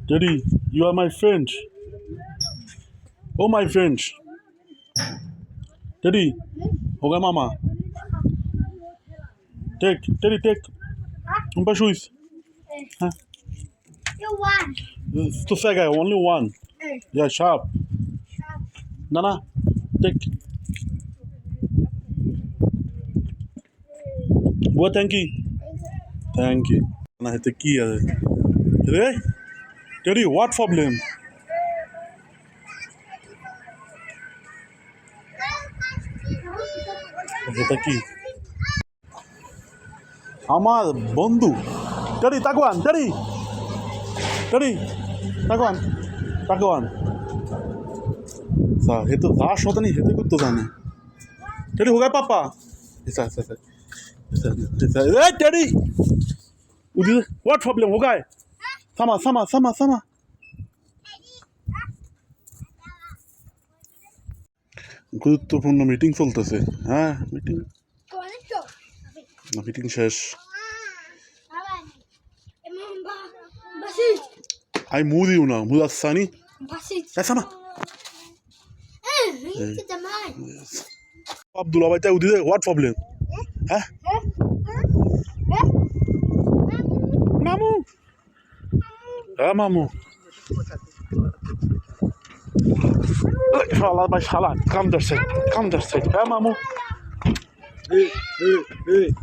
Daddy, you are my friend. Oh, my friend. Daddy, hoga mama. Take, Daddy, take. Umpa shoes. Huh? You want. To say, only one. Yeah, sharp. Nana, take. Go, thank you. Thank you. Na hete ki are? Hey, Daddy, what problem? এটা কি আমার বন্ধু টেরি তাকুয়ান টেরি টেরি তাকুয়ান তাকুয়ান सा हे तो दास होता नहीं हेते कुछ तो जाने टेरी हो गया पापा ऐसा ऐसा ऐसा ऐसा ए टेरी उधर व्हाट प्रॉब्लम हो गया समा समा समा समा গুরুত্বপূর্ণ মিটিং চলতেছে হ্যাঁ মিটিং মিটিং শেষ আই মুভ দিও না মুভ আসানি sama Abdullah ভাই তাই উদিতে হোয়াট প্রবলেম হ্যাঁ মামু হ্যাঁ মামু শালা ভাই শালা কাম দারছে হ্যাঁ মামু Hey.